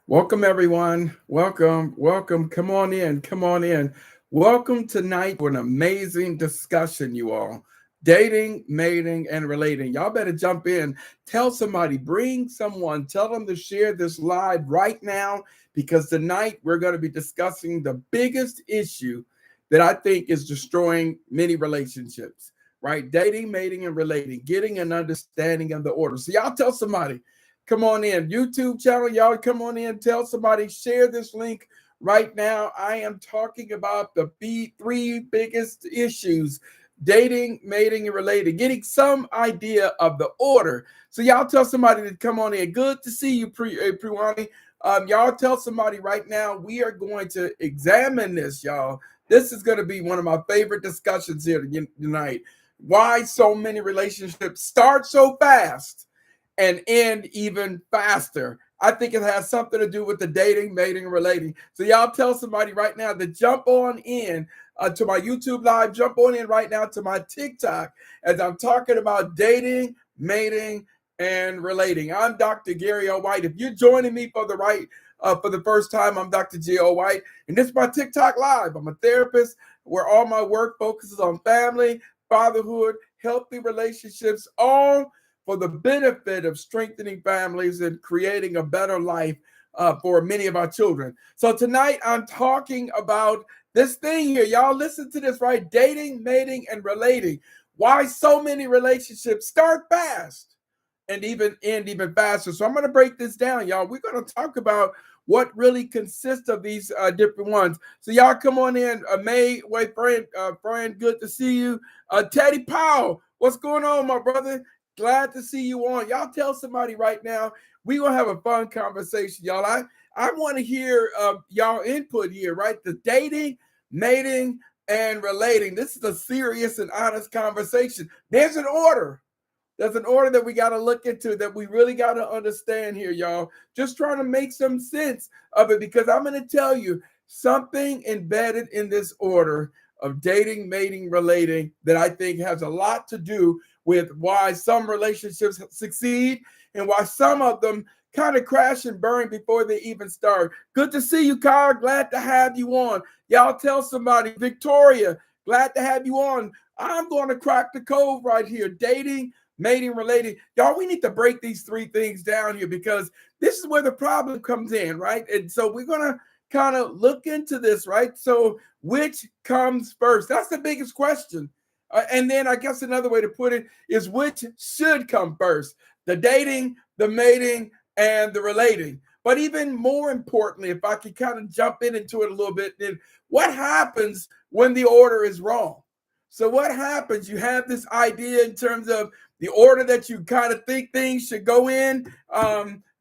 Welcome, everyone. Welcome, welcome. Come on in, come on in. Welcome tonight for an amazing discussion, you all. Dating, mating, and relating. Y'all better jump in. Tell somebody, bring someone, tell them to share this live right now because tonight we're going to be discussing the biggest issue that I think is destroying many relationships, right? Dating, mating, and relating, getting an understanding of the order. So, y'all tell somebody, come on in. YouTube channel, y'all come on in. Tell somebody, share this link right now. I am talking about the three biggest issues: dating, mating, and relating, getting some idea of the order. So y'all tell somebody to come on in. Good to see you, Priwani. Y'all tell somebody right now. We are going to examine this, y'all. This is going to be one of my favorite discussions here tonight. Why so many relationships start so fast and end even faster. I think it has something to do with the dating, mating, and relating. So y'all tell somebody right now to jump on in to my YouTube live, jump on in right now to my TikTok as I'm talking about dating, mating, and relating. I'm Dr. Gary O. White. If you're joining me for the first time, I'm Dr. G. O. White, and this is my TikTok live. I'm a therapist where all my work focuses on family, fatherhood, healthy relationships, all for the benefit of strengthening families and creating a better life for many of our children. So tonight I'm talking about this thing here. Y'all listen to this, right? Dating, mating, and relating. Why so many relationships start fast and even end even faster. So I'm going to break this down, y'all. We're going to talk about what really consists of these different ones. So y'all come on in. May, wait, friend, good to see you. Teddy Powell, what's going on, my brother? Glad to see you on. Y'all tell somebody right now. We're going to have a fun conversation, y'all. I want to hear y'all input here, right? The dating, mating, and relating. This is a serious and honest conversation. There's an order. There's an order that we got to look into, that we really got to understand here, y'all. Just trying to make some sense of it, because I'm going to tell you something embedded in this order of dating, mating, relating that I think has a lot to do with why some relationships succeed and why some of them kind of crash and burn before they even start. Good to see you, Kyle. Glad to have you on. Y'all tell somebody. Victoria, glad to have you on. I'm going to crack the code right here. Dating, mating, relating. Y'all, we need to break these three things down here, because this is where the problem comes in, right? And so we're going to kind of look into this, right? So which comes first? That's the biggest question. And then I guess another way to put it is, which should come first? The dating, the mating, and the relating. But even more importantly, if I could kind of jump into it a little bit, then what happens when the order is wrong? So what happens? You have this idea in terms of the order that you kind of think things should go in,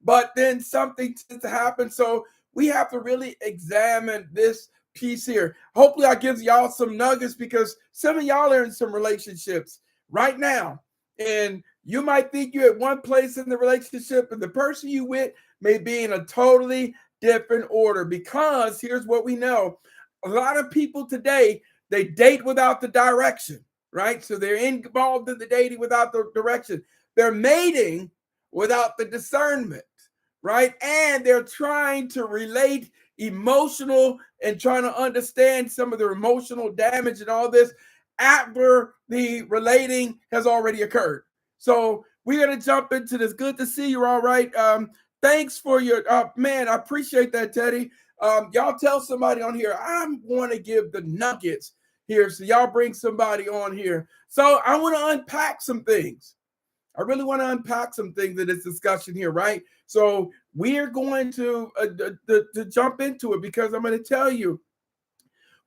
but then something tends to happen. So we have to really examine this piece here. Hopefully, I give y'all some nuggets, because some of y'all are in some relationships right now, and you might think you're at one place in the relationship, and the person you with may be in a totally different order. Because here's what we know: a lot of people today, they date without the direction, right? So they're involved in the dating without the direction. They're mating without the discernment, right? And they're trying to relate emotional and trying to understand some of the emotional damage and all this after the relating has already occurred. So we're going to jump into this. Good to see you. All right. Thanks for your man. I appreciate that, Teddy. Y'all tell somebody on here. I'm going to give the nuggets here. So y'all bring somebody on here. So I want to unpack some things. I really want to unpack some things in this discussion here, right? So we're going to jump into it, because I'm going to tell you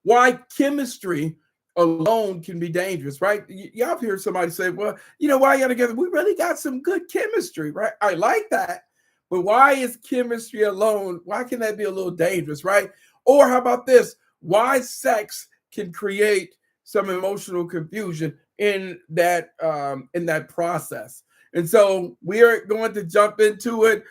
why chemistry alone can be dangerous, right? Y'all have heard somebody say, well, why y'all together? We really got some good chemistry, right? I like that. But why is chemistry alone? Why can that be a little dangerous, right? Or how about this? Why sex can create some emotional confusion in that process. And so we are going to jump into it,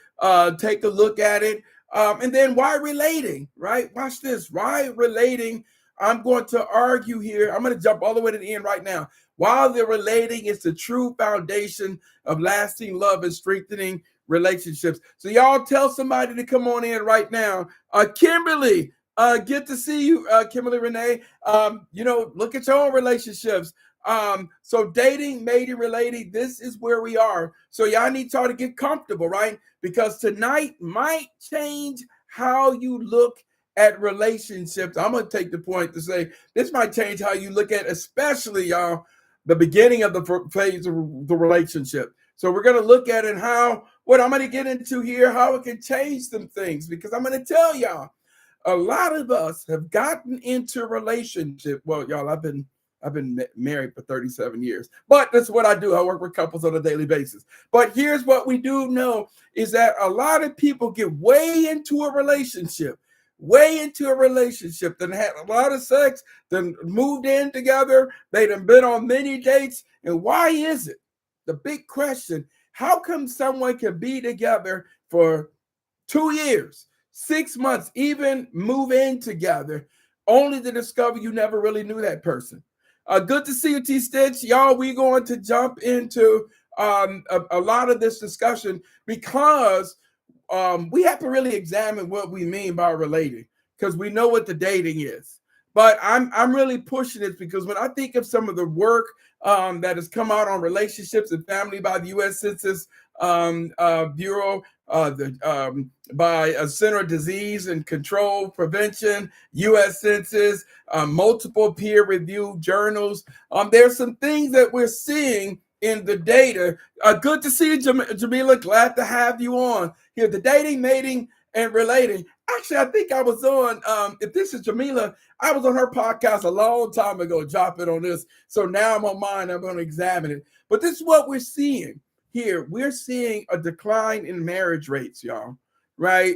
take a look at it, and then why relating, right? Watch this. Why relating? I'm going to argue here. I'm going to jump all the way to the end right now. While the relating is the true foundation of lasting love and strengthening relationships. So y'all tell somebody to come on in right now. Kimberly, good to see you, Kimberly Renee. Look at your own relationships. So dating, mating, relating, this is where we are. So y'all need y'all to get comfortable, right? Because tonight might change how you look at relationships. I'm going to take the point to say this might change how you look at, especially y'all, the beginning of the phase of the relationship. So we're going to look at it what I'm going to get into here, how it can change some things, because I'm going to tell y'all, a lot of us have gotten into a relationship. Well, y'all, I've been married for 37 years, but that's what I do. I work with couples on a daily basis. But here's what we do know is that a lot of people get way into a relationship, then had a lot of sex, then moved in together. They done been on many dates. And why is it? The big question, how come someone can be together for 2 years, 6 months, even move in together, only to discover you never really knew that person? Good to see you, T Stitch. Y'all, we're going to jump into a lot of this discussion because we have to really examine what we mean by relating, because we know what the dating is. But I'm really pushing this because when I think of some of the work that has come out on relationships and family by the U.S. Census Bureau, by Center of Disease and Control Prevention, U.S. Census, multiple peer-reviewed journals, there's some things that we're seeing in the data. Good to see you, Jamila. Glad to have you on here. The dating, mating, and relating. Actually, I think I was on, if this is Jamila, I was on her podcast a long time ago, dropping on this. So now I'm on mine. I'm going to examine it. But this is what we're seeing here. We're seeing a decline in marriage rates, y'all, right?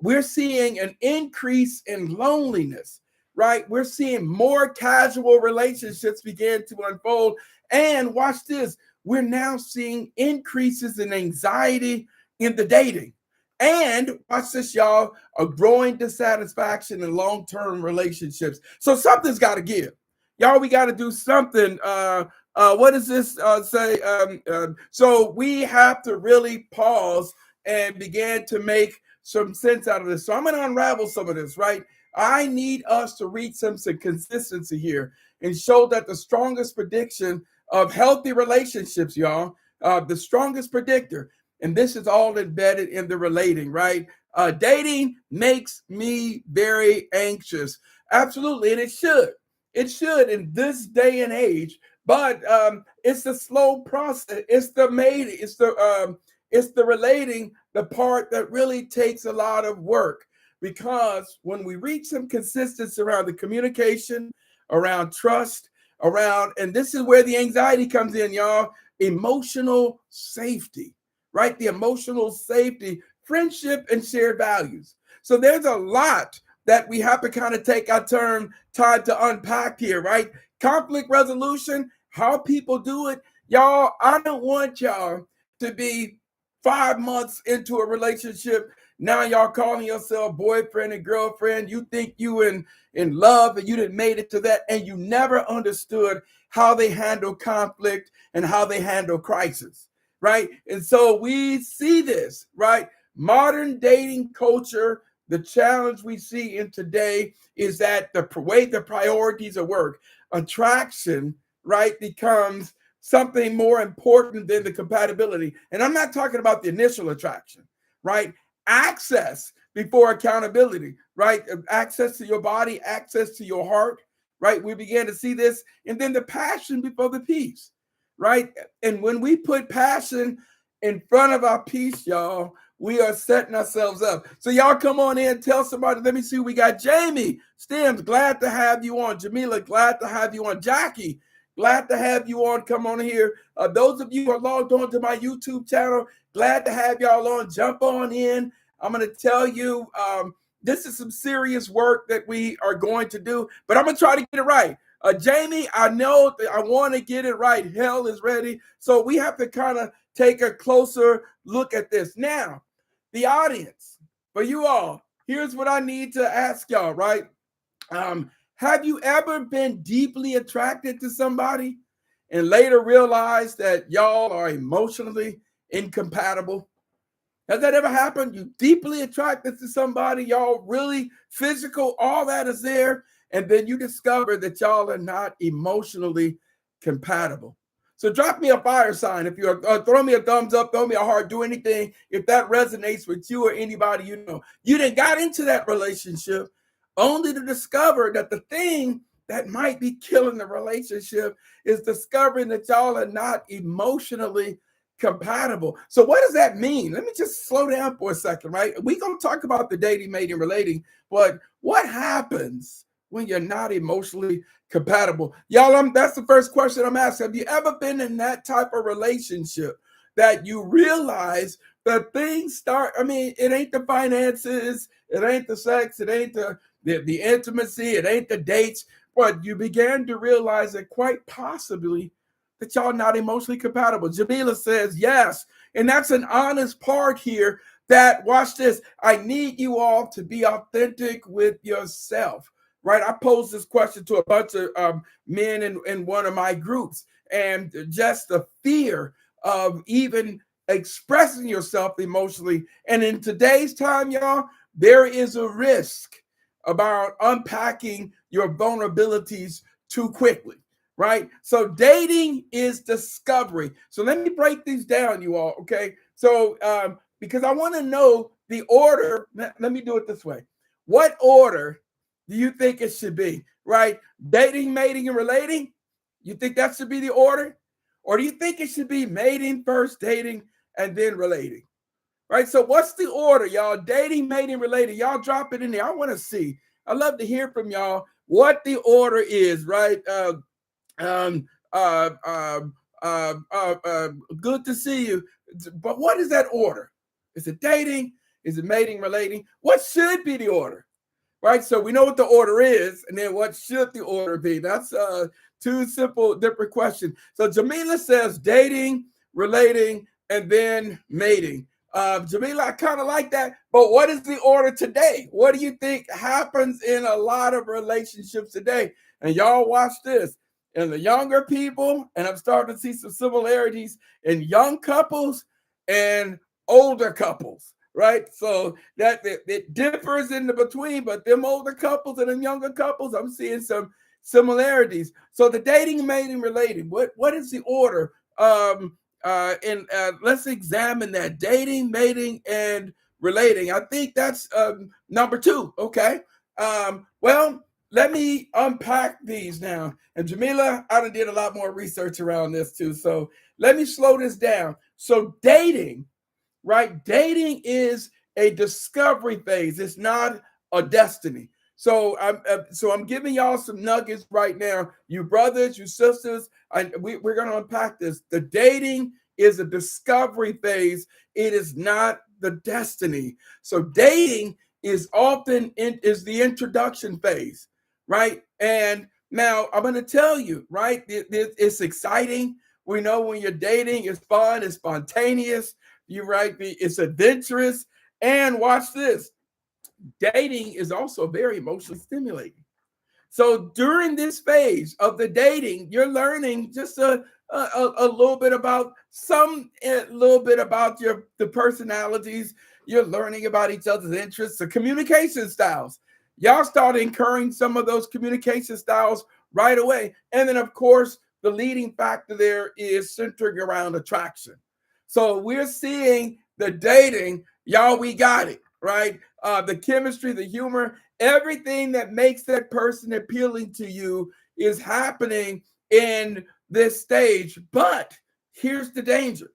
We're seeing an increase in loneliness, right? We're seeing more casual relationships begin to unfold. And watch this, we're now seeing increases in anxiety in the dating. And watch this, y'all, a growing dissatisfaction in long-term relationships. So something's got to give. Y'all, we got to do something. What does this say? So we have to really pause and begin to make some sense out of this. So I'm going to unravel some of this, right? I need us to reach some consistency here and show that the strongest prediction of healthy relationships, y'all, the strongest predictor, and this is all embedded in the relating, right? Dating makes me very anxious. Absolutely, and it should. It should in this day and age, but it's the slow process. It's the mating. It's the relating, the part that really takes a lot of work, because when we reach some consistency around the communication, around trust, and this is where the anxiety comes in, y'all, emotional safety, right? The emotional safety, friendship, and shared values. So there's a lot that we have to kind of take our time to unpack here, right? Conflict resolution, how people do it. Y'all, I don't want y'all to be 5 months into a relationship. Now y'all calling yourself boyfriend and girlfriend. You think you in love and you didn't made it to that, and you never understood how they handle conflict and how they handle crisis, right? And so we see this, right? Modern dating culture, the challenge we see in today is that the way the priorities of work, attraction, right, becomes something more important than the compatibility. And I'm not talking about the initial attraction, right? Access before accountability, right? Access to your body, access to your heart, right? We began to see this. And then the passion before the peace, right? And when we put passion in front of our peace, y'all, we are setting ourselves up. So y'all come on in, tell somebody. Let me see. We got Jamie Stems. Glad to have you on. Jamila, glad to have you on. Jackie, glad to have you on. Come on here. Those of you who are logged on to my YouTube channel, glad to have y'all on. Jump on in. I'm going to tell you, this is some serious work that we are going to do, but I'm going to try to get it right. Jamie, I know that I want to get it right. Hell is ready. So we have to kind of take a closer look at this. Now, the audience, for you all, here's what I need to ask y'all, right? Have you ever been deeply attracted to somebody and later realized that y'all are emotionally incompatible? Has that ever happened? You deeply attracted to somebody, y'all really physical, all that is there, and then you discover that y'all are not emotionally compatible. So drop me a fire sign if you're, throw me a thumbs up, throw me a heart, do anything if that resonates with you or anybody you know. You done got into that relationship only to discover that the thing that might be killing the relationship is discovering that y'all are not emotionally compatible. So what does that mean? Let me just slow down for a second, right? We're going to talk about the dating, mating, relating, but what happens when you're not emotionally compatible? Y'all, that's the first question I'm asking. Have you ever been in that type of relationship that you realize that things start, I mean, it ain't the finances, it ain't the sex, it ain't the intimacy, it ain't the dates, but you began to realize that quite possibly that y'all not emotionally compatible. Jamila says yes. And that's an honest part here that, watch this, I need you all to be authentic with yourself, right? I posed this question to a bunch of men in one of my groups, and just the fear of even expressing yourself emotionally. And in today's time, y'all, there is a risk about unpacking your vulnerabilities too quickly. Right? So dating is discovery. So let me break these down, you all. Okay. So because I want to know the order. Let me do it this way. What order do you think it should be? Right? Dating, mating, and relating? You think that should be the order? Or do you think it should be mating first, dating, and then relating? Right? So what's the order, y'all? Dating, mating, relating. Y'all drop it in there. I want to see. I love to hear from y'all what the order is, right? Um, uh, uh, Good to see you. But what is that order? Is it dating? Is it mating, relating? What should be the order? Right? So we know what the order is, and then what should the order be? That's two simple, different questions. So Jamila says dating, relating, and then mating. Jamila, I kind of like that, but what is the order today? What do you think happens in a lot of relationships today? And y'all watch this. In the younger people, and I'm starting to see some similarities in young couples and older couples, right? So that it differs in the between, but them older couples and them younger couples, I'm seeing some similarities. So the dating, mating, relating, what is the order? And let's examine that dating, mating, and relating. I think that's number two. Okay. Well, let me unpack these now. And Jamila, I done did a lot more research around this too. So let me slow this down. So dating, right? Dating is a discovery phase. It's not a destiny. So I'm giving y'all some nuggets right now. You brothers, you sisters, we're going to unpack this. The dating is a discovery phase. It is not the destiny. So dating is often is the introduction phase, right? And now I'm going to tell you, right? It's exciting. We know when you're dating, it's fun, it's spontaneous. You're right. It's adventurous. And watch this. Dating is also very emotionally stimulating. So during this phase of the dating, you're learning just a little bit about a little bit about the personalities. You're learning about each other's interests, the communication styles. Y'all start incurring some of those communication styles right away. And then, of course, the leading factor there is centering around attraction. So we're seeing the dating, y'all, we got it, right? The chemistry, the humor, everything that makes that person appealing to you is happening in this stage. But here's the danger.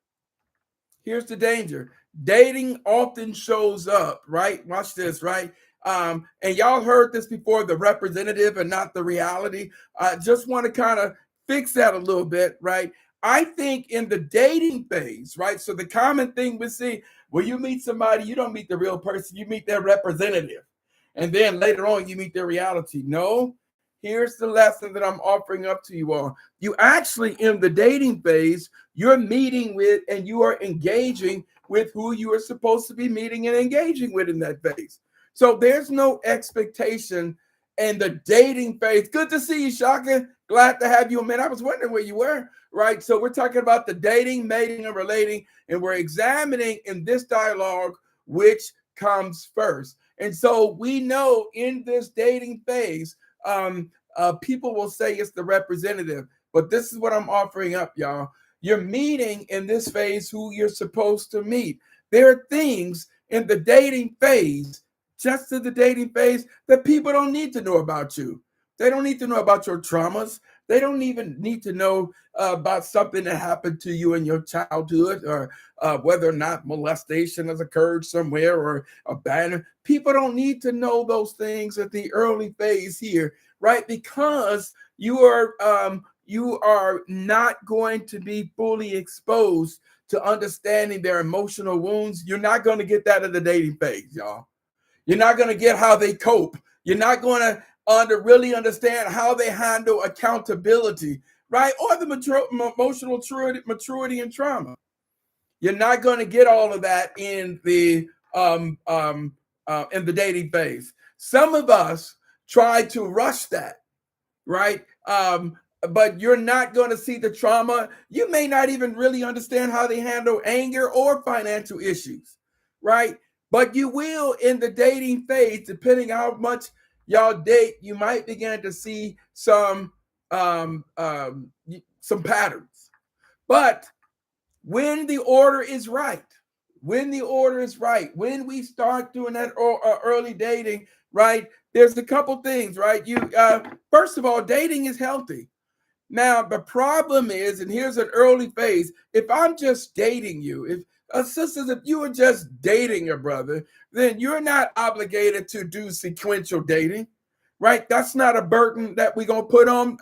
Here's the danger. Dating often shows up, right? Watch this, right? And y'all heard this before, the representative and not the reality. I just want to kind of fix that a little bit, right? I think in the dating phase, right? So the common thing we see, when you meet somebody, you don't meet the real person, you meet their representative. And then later on, you meet their reality. No, here's the lesson that I'm offering up to you all. You actually, in the dating phase, you're meeting with and you are engaging with who you are supposed to be meeting and engaging with in that phase. So there's no expectation in the dating phase. Good to see you, Shaka. Glad to have you, man. I was wondering where you were. right? So we're talking about the dating, mating, and relating, and we're examining in this dialogue which comes first. And so we know in this dating phase, people will say it's the representative, but this is what I'm offering up, y'all. You're meeting in this phase who you're supposed to meet. There are things in the dating phase, just in the dating phase, that people don't need to know about you. They don't need to know about your traumas. They don't even need to know about something that happened to you in your childhood, or whether or not molestation has occurred somewhere or abandonment. People don't need to know those things at the early phase here, right? Because you are not going to be fully exposed to understanding their emotional wounds. You're not going to get that in the dating phase, y'all. You're not going to get how they cope. You're not going to really understand how they handle accountability, right? Or the emotional maturity and trauma. You're not going to get all of that in the dating phase. Some of us try to rush that, right? But you're not going to see the trauma. You may not even really understand how they handle anger or financial issues, right? But you will in the dating phase, depending how much y'all date, you might begin to see some patterns. But when the order is right, when we start doing that early dating, right? There's a couple things, right? First of all, dating is healthy. Now, the problem is, and here's an early phase, if I'm just dating you, sisters, if you are just dating your brother, then you're not obligated to do sequential dating, right? That's not a burden that we're going to put on.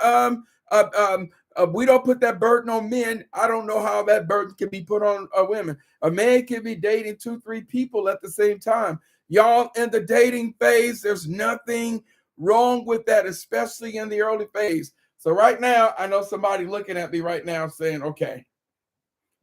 We don't put that burden on men. I don't know how that burden can be put on women. A man can be dating 2-3 people at the same time. Y'all, in the dating phase, there's nothing wrong with that, especially in the early phase. So right now, I know somebody looking at me right now saying, okay.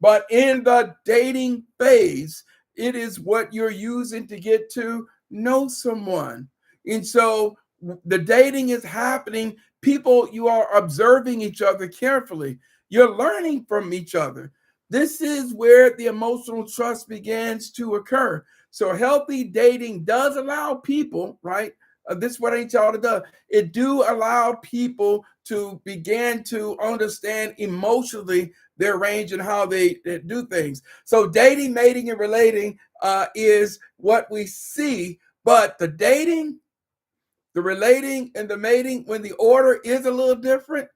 But in the dating phase, it is what you're using to get to know someone. And so the dating is happening. People, you are observing each other carefully. You're learning from each other. This is where the emotional trust begins to occur. So healthy dating does allow people, right? This is what I need y'all to do. It do allow people to begin to understand emotionally their range and how they do things. So dating, mating, and relating is what we see. But the dating, the relating, and the mating, when the order is a little different,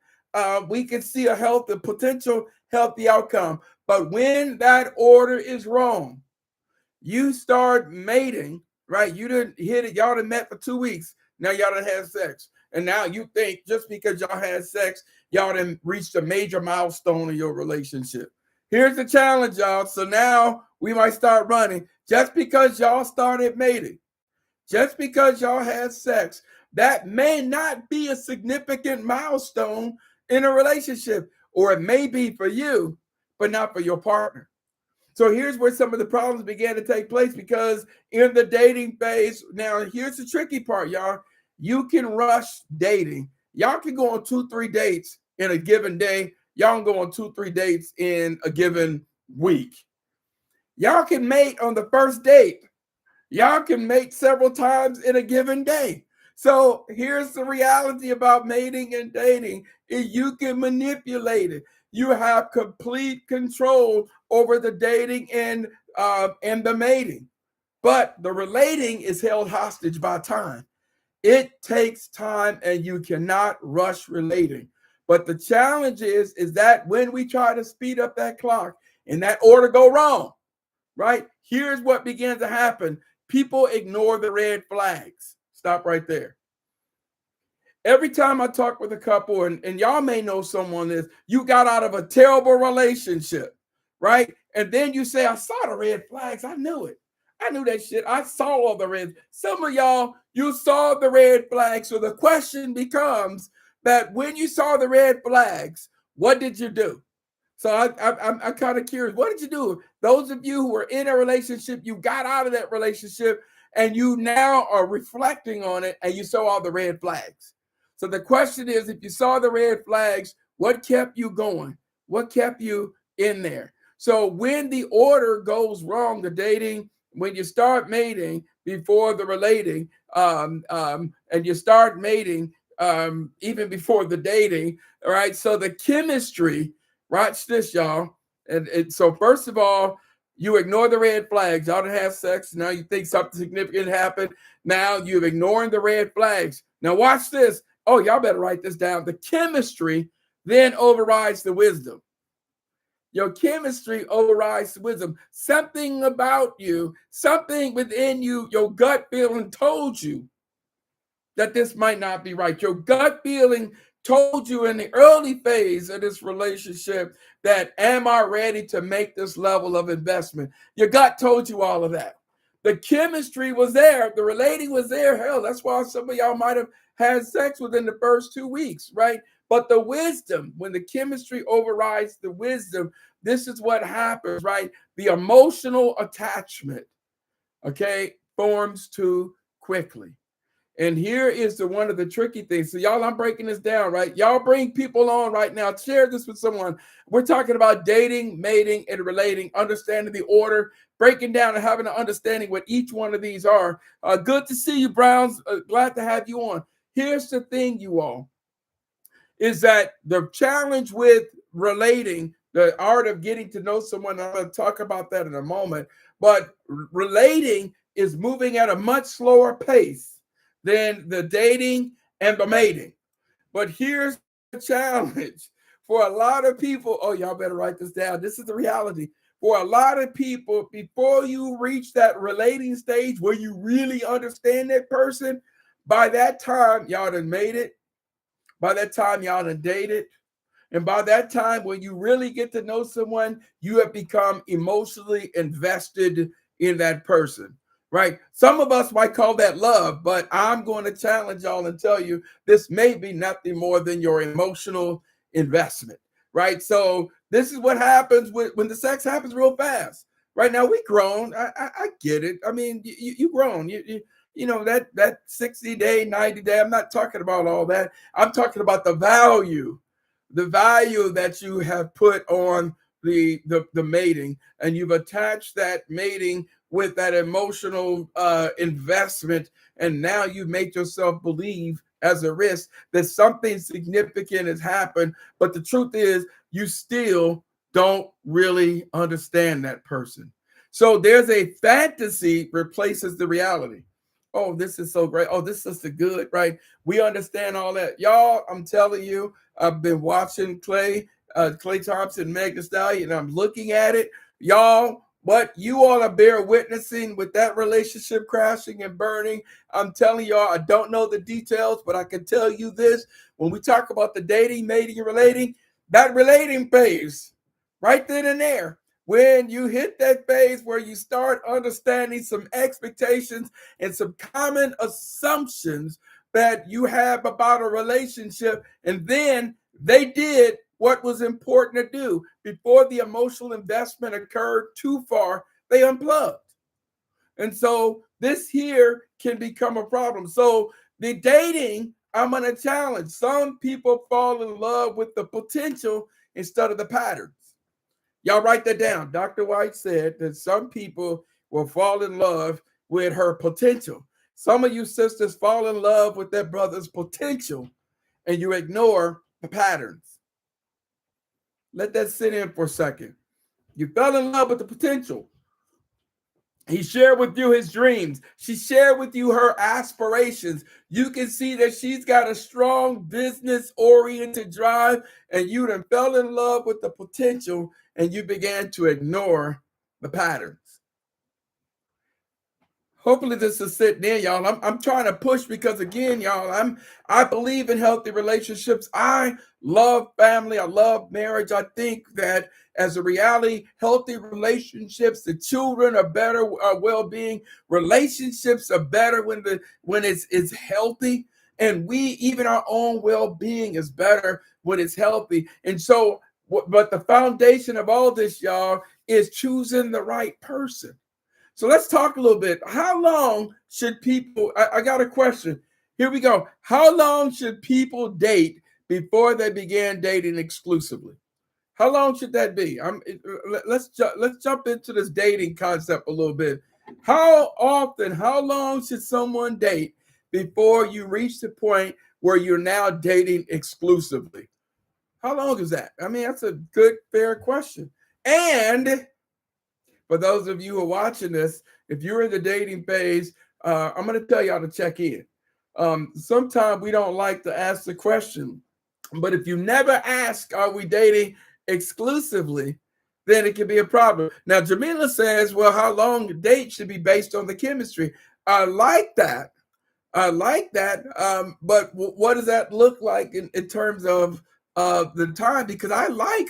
we can see a potential healthy outcome. But when that order is wrong, you start mating, right? You didn't hit it. Y'all done met for 2 weeks. Now y'all done had sex. And now you think just because y'all had sex, y'all done reached a major milestone in your relationship. Here's the challenge, y'all. So now we might start running. Just because y'all started mating, just because y'all had sex, that may not be a significant milestone in a relationship. Or it may be for you, but not for your partner. So here's where some of the problems began to take place, because in the dating phase, now here's the tricky part, y'all. You can rush dating. Y'all can go on 2-3 dates in a given day. Y'all can go on 2-3 dates in a given week. Y'all can mate on the first date. Y'all can mate several times in a given day. So here's the reality about mating and dating. You can manipulate it. You have complete control over the dating and the mating. But the relating is held hostage by time. It takes time, and you cannot rush relating. But the challenge is that when we try to speed up that clock and that order go wrong, right? Here's what begins to happen. People ignore the red flags. Stop right there. Every time I talk with a couple, and y'all may know someone is, you got out of a terrible relationship, right? And then you say, I saw the red flags. I knew it. I knew that shit. I saw all the red. Some of y'all, you saw the red flags. So the question becomes that when you saw the red flags, what did you do? So I'm kind of curious. What did you do? Those of you who were in a relationship, you got out of that relationship, and you now are reflecting on it, and you saw all the red flags. So the question is, if you saw the red flags, what kept you going? What kept you in there? So when the order goes wrong, the dating, when you start mating before the relating, and you start mating even before the dating, all right? So the chemistry, watch this, y'all. And so first of all, you ignore the red flags. Y'all didn't have sex. Now you think something significant happened. Now you're ignoring the red flags. Now watch this. Oh, y'all better write this down. The chemistry then overrides the wisdom. Your chemistry overrides wisdom. Something about you, something within you, your gut feeling told you that this might not be right. Your gut feeling told you in the early phase of this relationship that, am I ready to make this level of investment? Your gut told you all of that. The chemistry was there. The relating was there. Hell, that's why some of y'all might have had sex within the first 2 weeks, right? But the wisdom, when the chemistry overrides the wisdom, this is what happens, right? The emotional attachment, okay, forms too quickly. And here is one of the tricky things. So, y'all, I'm breaking this down, right? Y'all bring people on right now. Share this with someone. We're talking about dating, mating, and relating, understanding the order, breaking down and having an understanding what each one of these are. Good to see you, Browns. Glad to have you on. Here's the thing, you all, is that the challenge with relating, the art of getting to know someone, I'm going to talk about that in a moment, but relating is moving at a much slower pace than the dating and the mating. But here's the challenge for a lot of people. Oh, y'all better write this down. This is the reality. For a lot of people, before you reach that relating stage where you really understand that person, by that time, y'all done made it. By that time, y'all done dated. And by that time, when you really get to know someone, you have become emotionally invested in that person, right? Some of us might call that love, but I'm going to challenge y'all and tell you this may be nothing more than your emotional investment, right? So this is what happens when the sex happens real fast. Right now, we grown. I get it. I mean, you grown. You know that 60-day, 90-day. I'm not talking about all that. I'm talking about the value that you have put on the mating, and you've attached that mating with that emotional investment, and now you've made yourself believe as a risk that something significant has happened, but the truth is you still don't really understand that person. So there's a fantasy replaces the reality. Oh, this is so great. Oh, this is so good, right? We understand all that. Y'all, I'm telling you, I've been watching Klay Thompson, Meg Thee Stallion, and I'm looking at it. Y'all, what you all are bear witnessing with that relationship crashing and burning, I'm telling y'all, I don't know the details, but I can tell you this. When we talk about the dating, mating, and relating, that relating phase, right then and there, when you hit that phase where you start understanding some expectations and some common assumptions that you have about a relationship, and then they did what was important to do before the emotional investment occurred too far, they unplugged. And so this here can become a problem. So the dating, I'm going to challenge. Some people fall in love with the potential instead of the patterns. Y'all write that down. Dr. White said that some people will fall in love with her potential. Some of you sisters fall in love with their brother's potential and you ignore the patterns. Let that sit in for a second. You fell in love with the potential. He shared with you his dreams. She shared with you her aspirations. You can see that she's got a strong business-oriented drive, and you then fell in love with the potential, and you began to ignore the patterns. Hopefully this is sitting in, y'all. I'm trying to push because again, y'all, I believe in healthy relationships. I love family. I love marriage. I think that as a reality, healthy relationships, the children are better, well-being. Relationships are better when it's healthy, and we even our own well-being is better when it's healthy. And so, but the foundation of all this, y'all, is choosing the right person. So let's talk a little bit. How long should people, I got a question. Here we go. How long should people date before they begin dating exclusively? How long should that be? Let's jump into this dating concept a little bit. How often, how long should someone date before you reach the point where you're now dating exclusively? How long is that? I mean, that's a good, fair question. And for those of you who are watching this, if you're in the dating phase, I'm going to tell y'all to check in. Sometimes we don't like to ask the question, but if you never ask, are we dating exclusively, then it can be a problem. Now, Jamila says, well, how long a date should be based on the chemistry. I like that. I like that. But what does that look like in terms of the time? Because I like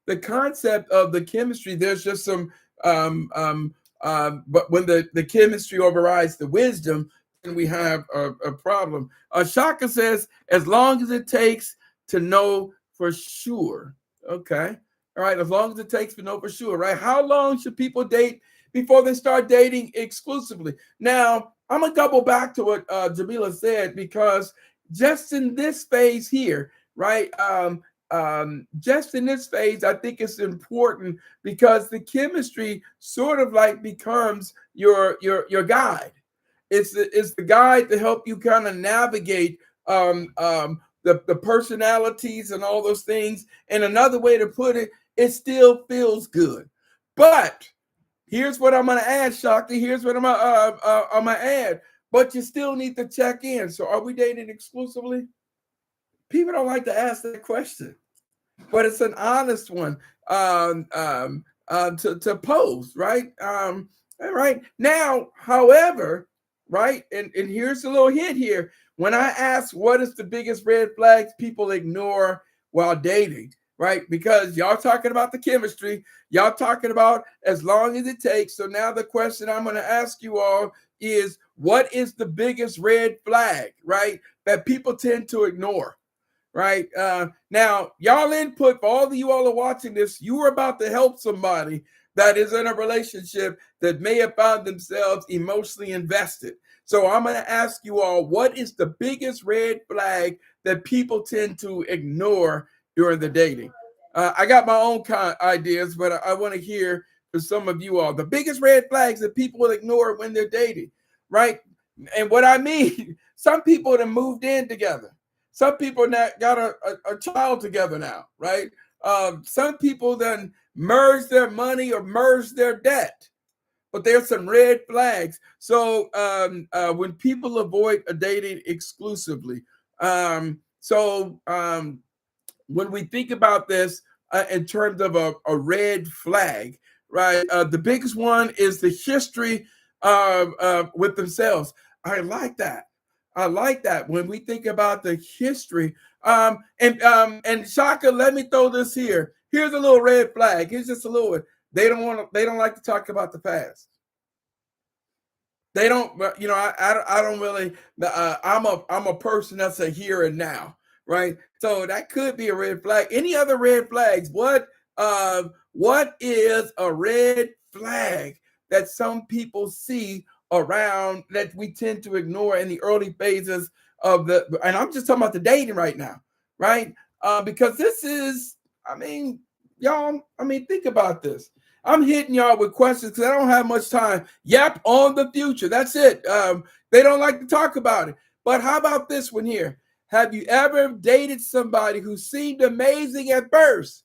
the concept of the chemistry. There's just some, but when the chemistry overrides the wisdom, then we have a problem. Shaka says, as long as it takes to know for sure. Okay. All right. As long as it takes to know for sure, right? How long should people date before they start dating exclusively? Now, I'm going to double back to what Jamila said, because just in this phase here, right? Just in this phase, I think it's important because the chemistry sort of like becomes your guide. It's the guide to help you kind of navigate the personalities and all those things. And another way to put it, it still feels good. But here's what I'm going to add, Shakti. Here's what I'm going to add. But you still need to check in. So are we dating exclusively? People don't like to ask that question, but it's an honest one to pose, right? Right now, however, right, and here's a little hint here. When I ask what is the biggest red flags people ignore while dating, right? Because y'all talking about the chemistry, y'all talking about as long as it takes. So now the question I'm going to ask you all is, what is the biggest red flag, right, that people tend to ignore? Right. Now, y'all input, for all of you all are watching this, you are about to help somebody that is in a relationship that may have found themselves emotionally invested. So I'm going to ask you all, what is the biggest red flag that people tend to ignore during the dating? I got my own ideas, but I want to hear from some of you all the biggest red flags that people ignore when they're dating, right? And what I mean, some people have moved in together. Some people that got a child together now, right? Some people then merge their money or merge their debt, but there's some red flags. So when people avoid a dating exclusively, when we think about this in terms of a red flag, right? The biggest one is the history with themselves. I like that. I like that when we think about the history. And Shaka, let me throw this here. Here's a little red flag. Here's just a little one. They don't like to talk about the past. They don't, I don't really, I'm a person that's a here and now, right? So that could be a red flag. Any other red flags? What is a red flag that some people see around that we tend to ignore in the early phases of and I'm just talking about the dating right now, right? Because this is, y'all, think about this. I'm hitting y'all with questions because I don't have much time. Yep, on the future. That's it. They don't like to talk about it. But how about this one here? Have you ever dated somebody who seemed amazing at first,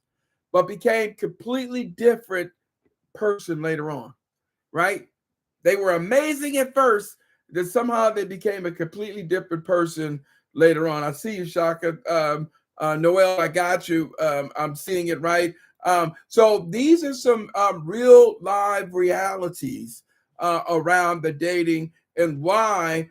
but became completely different person later on, right? They were amazing at first, then somehow they became a completely different person later on. I see you, Shaka. Noel, I got you. I'm seeing it right. So these are some real live realities around the dating and why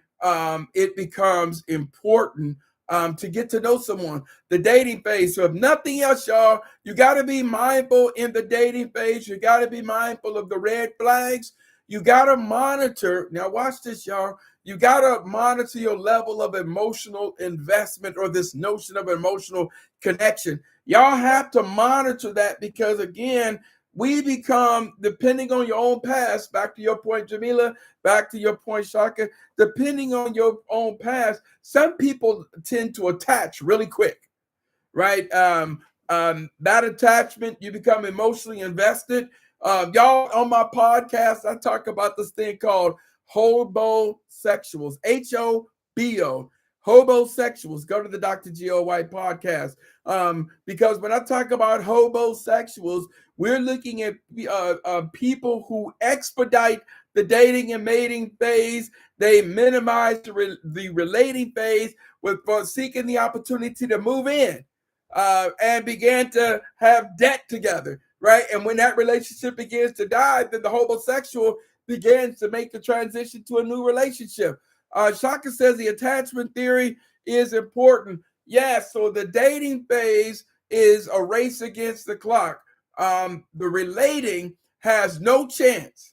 it becomes important to get to know someone. The dating phase. So if nothing else, y'all, you got to be mindful in the dating phase. You got to be mindful of the red flags. You got to monitor. Now watch this, y'all. You got to monitor your level of emotional investment or this notion of emotional connection. Y'all have to monitor that because, again, we become, depending on your own past, back to your point, Jamila, back to your point, Shaka, depending on your own past, some people tend to attach really quick, right? That attachment, you become emotionally invested. Y'all, on my podcast, I talk about this thing called hobosexuals, Hobo, hobosexuals. Go to the Dr. G.O. White podcast. Because when I talk about hobosexuals, we're looking at people who expedite the dating and mating phase. They minimize the relating phase for seeking the opportunity to move in. And began to have debt together, right? And when that relationship begins to die, then the homosexual begins to make the transition to a new relationship. Shaka says the attachment theory is important. Yes, so the dating phase is a race against the clock. The relating has no chance.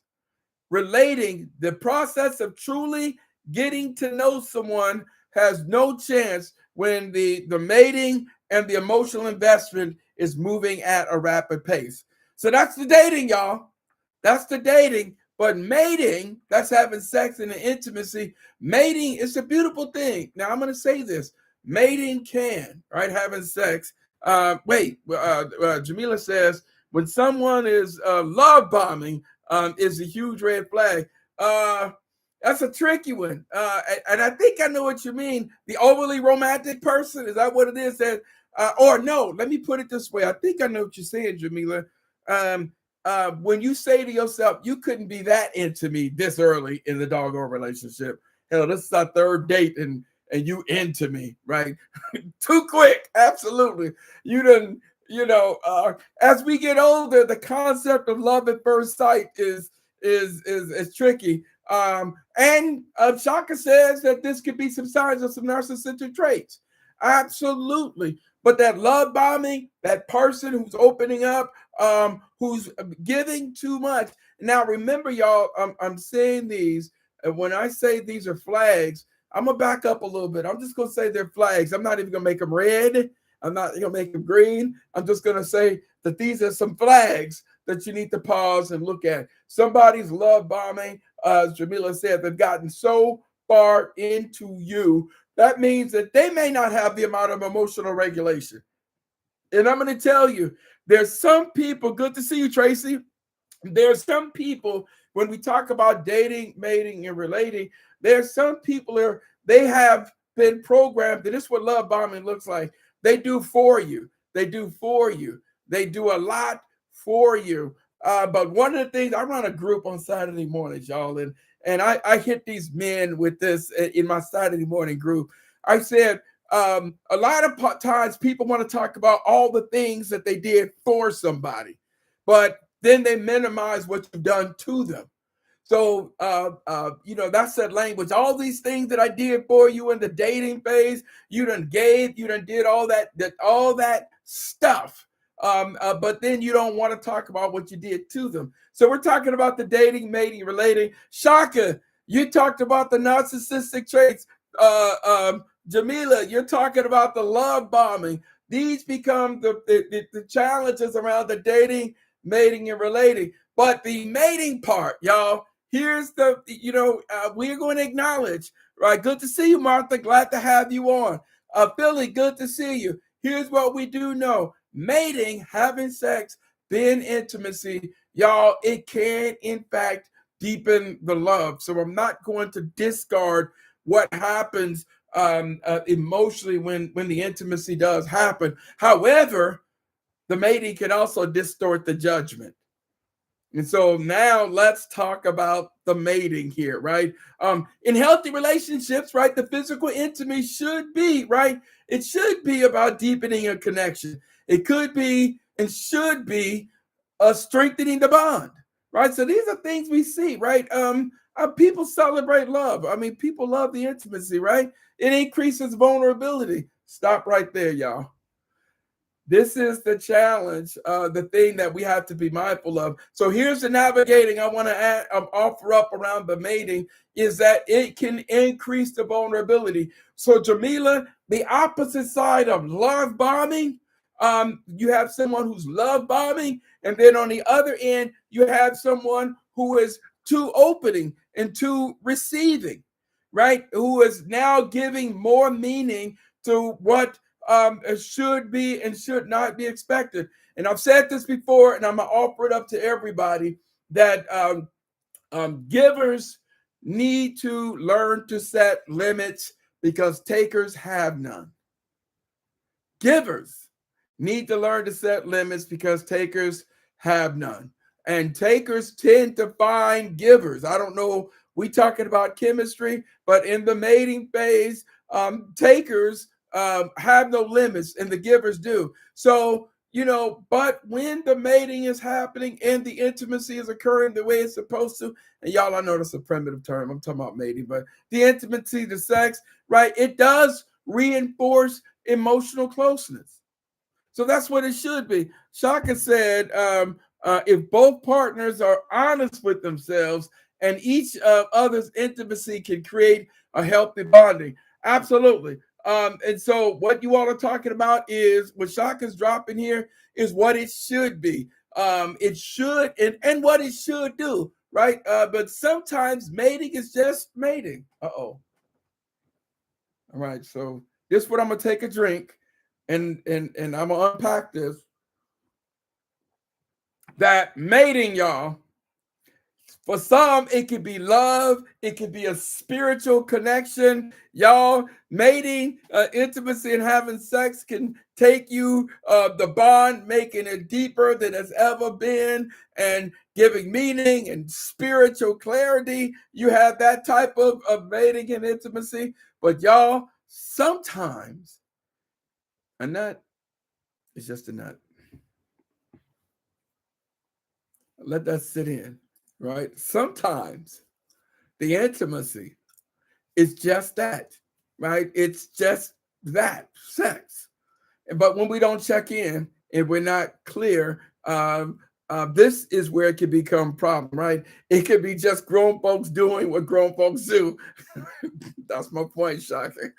Relating, the process of truly getting to know someone has no chance when the mating and the emotional investment is moving at a rapid pace. So that's the dating, y'all. That's the dating. But mating, that's having sex and intimacy. Mating is a beautiful thing. Now, I'm going to say this. Mating can, right, having sex. Jamila says, when someone is love bombing, is a huge red flag. That's a tricky one. And I think I know what you mean. The overly romantic person, is that what it is? That, or no, let me put it this way. I think I know what you're saying, Jamila. When you say to yourself, you couldn't be that into me this early in the doggone relationship. Hell, this is our third date and you into me, right? Too quick. Absolutely. You done, as we get older, the concept of love at first sight is tricky. And Shaka says that this could be some signs of some narcissistic traits. Absolutely. But that love bombing, that person who's opening up, who's giving too much. Now, remember, y'all, I'm saying these, and when I say these are flags, I'm going to back up a little bit. I'm just going to say they're flags. I'm not even going to make them red. I'm not going to make them green. I'm just going to say that these are some flags that you need to pause and look at. Somebody's love bombing, as Jamila said, they've gotten so far into you. That means that they may not have the amount of emotional regulation. And I'm going to tell you, there's some people, good to see you, Tracy. There's some people, when we talk about dating, mating, and relating, there's some people they have been programmed. That is what love bombing looks like. They do for you. They do for you. They do a lot for you. But one of the things, I run a group on Saturday mornings, y'all, and I hit these men with this in my Saturday morning group. I said, a lot of times people want to talk about all the things that they did for somebody, but then they minimize what you've done to them. So, that's that language. All these things that I did for you in the dating phase, you done gave, you done did all that stuff. But then you don't want to talk about what you did to them. So we're talking about the dating, mating, relating. Shaka, you talked about the narcissistic traits. Jamila, you're talking about the love bombing. These become the challenges around the dating, mating, and relating. But the mating part, y'all, here's we're going to acknowledge, right? Good to see you, Martha. Glad to have you on. Philly, good to see you. Here's what we do know. Mating, having sex, being intimacy, y'all, it can, in fact, deepen the love. So I'm not going to discard what happens emotionally when the intimacy does happen. However, the mating can also distort the judgment. And so now let's talk about the mating here, right? In healthy relationships, right, the physical intimacy should be, right? It should be about deepening a connection. It could be and should be strengthening the bond, right? So these are things we see, right? People celebrate love. I mean, people love the intimacy, right? It increases vulnerability. Stop right there, y'all. This is the challenge, the thing that we have to be mindful of. So here's the navigating I want to offer up around the mating is that it can increase the vulnerability. So Jamila, the opposite side of love bombing, you have someone who's love bombing, and then on the other end, you have someone who is too opening and too receiving, right? Who is now giving more meaning to what should be and should not be expected. And I've said this before, and I'm going to offer it up to everybody that givers need to learn to set limits because takers have none. Givers need to learn to set limits because takers have none. And takers tend to find givers. I don't know, we talking about chemistry, but in the mating phase, takers have no limits and the givers do. So, but when the mating is happening and the intimacy is occurring the way it's supposed to, and y'all, I know that's a primitive term, I'm talking about mating, but the intimacy, the sex, right, it does reinforce emotional closeness. So that's what it should be. Shaka said, if both partners are honest with themselves and each other's intimacy can create a healthy bonding. Absolutely. And so what you all are talking about is what Shaka's dropping here is what it should be. It should and what it should do, right? But sometimes mating is just mating. Uh-oh. All right, so this is what I'm gonna take a drink and I'm gonna unpack this. That mating, y'all. For some, it could be love. It could be a spiritual connection. Y'all, mating, intimacy, and having sex can take you, the bond, making it deeper than it's ever been and giving meaning and spiritual clarity. You have that type of mating and intimacy. But y'all, sometimes a nut is just a nut. Let that sit in. Right? Sometimes the intimacy is just that, right? It's just that, sex. But when we don't check in and we're not clear, this is where it can become a problem, right? It could be just grown folks doing what grown folks do. That's my point, Shaka.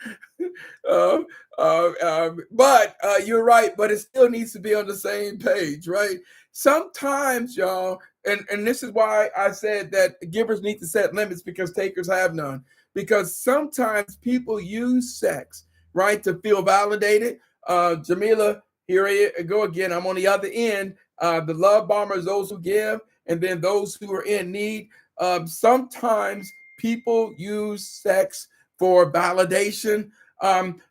But you're right, but it still needs to be on the same page, right? Sometimes, y'all, and this is why I said that givers need to set limits because takers have none. Because sometimes people use sex, right, to feel validated. Jamila, here I go again. I'm on the other end. The love bombers, those who give, and then those who are in need. Sometimes people use sex for validation.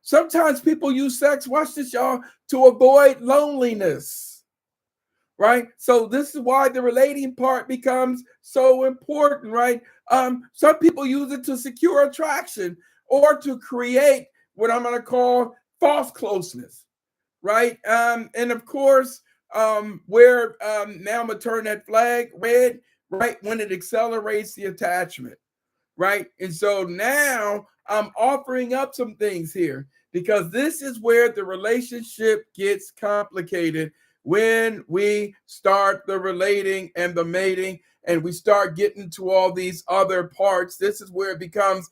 Sometimes people use sex, watch this, y'all, to avoid loneliness. Right? So this is why the relating part becomes so important, right? Some people use it to secure attraction or to create what I'm going to call false closeness, right? And of course, where now I'm going to turn that flag red, right? When it accelerates the attachment, right? And so now I'm offering up some things here because this is where the relationship gets complicated when we start the relating and the mating and we start getting to all these other parts. This is where it becomes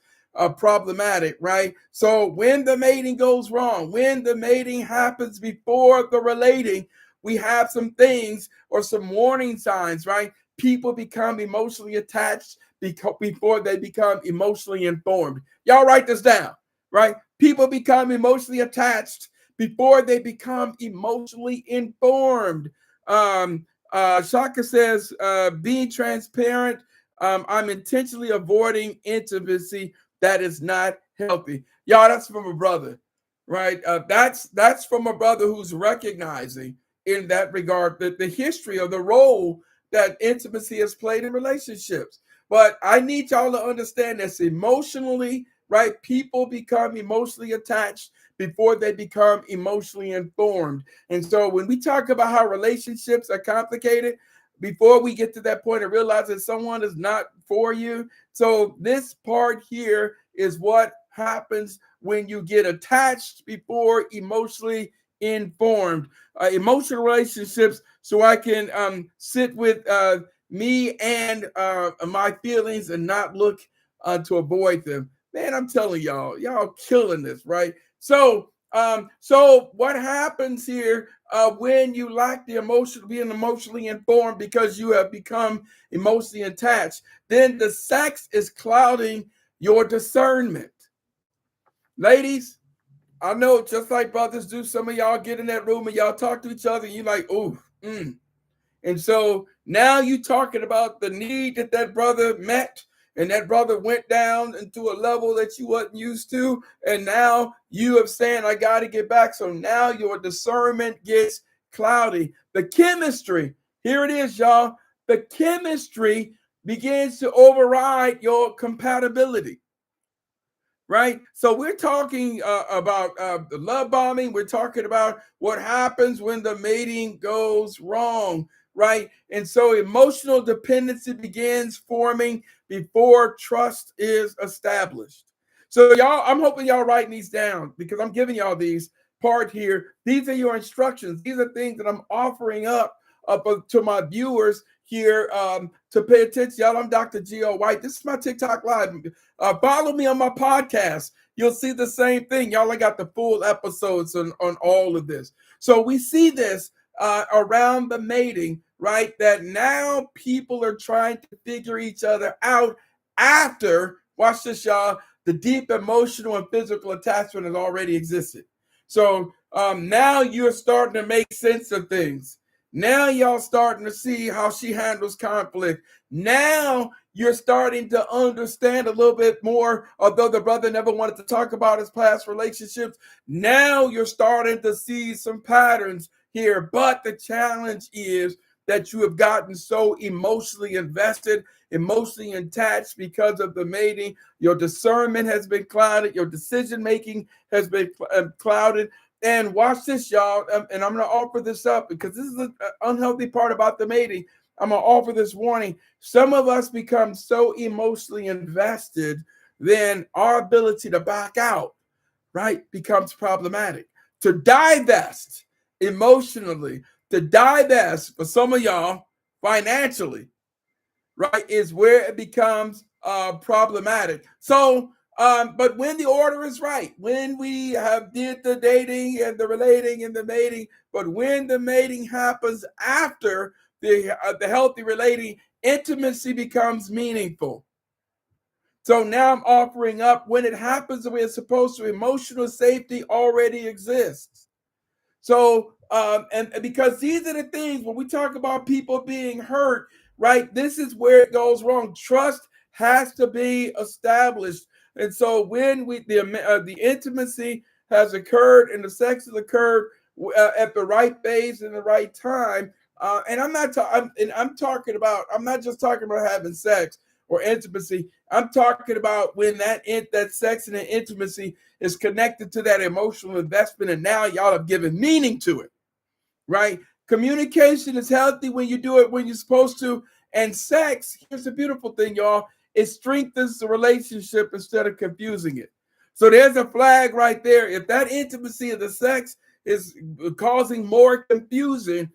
problematic, right? So when the mating goes wrong, when the mating happens before the relating, we have some things or some warning signs, right? People become emotionally attached before they become emotionally informed. Y'all write this down, right? People become emotionally attached before they become emotionally informed. Shaka says, being transparent, I'm intentionally avoiding intimacy that is not healthy. Y'all, that's from a brother, right? That's from a brother who's recognizing in that regard that the history of the role that intimacy has played in relationships. But I need y'all to understand this emotionally, right? People become emotionally attached before they become emotionally informed. And so when we talk about how relationships are complicated, before we get to that point of realizing someone is not for you. So this part here is what happens when you get attached before emotionally informed. Emotional relationships, so I can sit with me and my feelings and not look to avoid them. Man, I'm telling y'all killing this, right? So what happens here when you lack the emotion, being emotionally informed because you have become emotionally attached? Then the sex is clouding your discernment. Ladies, I know just like brothers do, some of y'all get in that room and y'all talk to each other and you're like, oh, And so now you talking about the need that brother met, and that brother went down into a level that you wasn't used to, and now you have saying, I got to get back. So now your discernment gets cloudy. The chemistry, here it is, y'all. The chemistry begins to override your compatibility. Right? So we're talking about the love bombing. We're talking about what happens when the mating goes wrong, right? And so emotional dependency begins forming before trust is established. So y'all, I'm hoping y'all writing these down because I'm giving y'all these part here. These are your instructions. These are things that I'm offering up to my viewers here to pay attention. Y'all, I'm Dr. G.O. White. This is my TikTok Live. Follow me on my podcast. You'll see the same thing. Y'all, I got the full episodes on all of this. So we see this around the mating, right? That now people are trying to figure each other out after, watch this, y'all, the deep emotional and physical attachment has already existed. So now you're starting to make sense of things. Now y'all starting to see how she handles conflict. Now you're starting to understand a little bit more, although the brother never wanted to talk about his past relationships. Now you're starting to see some patterns here. But the challenge is that you have gotten so emotionally invested, emotionally attached because of the mating. Your discernment has been clouded. Your decision-making has been clouded. And watch this, y'all. And I'm going to offer this up because this is an unhealthy part about the mating. I'm going to offer this warning. Some of us become so emotionally invested, then our ability to back out, right, becomes problematic. To divest emotionally, to divest for some of y'all financially, right, is where it becomes problematic. So, but when the order is right, when we have did the dating and the relating and the mating, but when the mating happens after the healthy relating, intimacy becomes meaningful. So now I'm offering up when it happens the way it's supposed to, emotional safety already exists. So, and because these are the things when we talk about people being hurt, right? This is where it goes wrong. Trust has to be established. And so when the intimacy has occurred and the sex has occurred at the right phase and the right time, and I'm not just talking about having sex or intimacy. I'm talking about when that sex and the intimacy is connected to that emotional investment, and now y'all have given meaning to it, right? Communication is healthy when you do it when you're supposed to, and sex, here's the beautiful thing, y'all, it strengthens the relationship instead of confusing it. So there's a flag right there. If that intimacy of the sex is causing more confusion,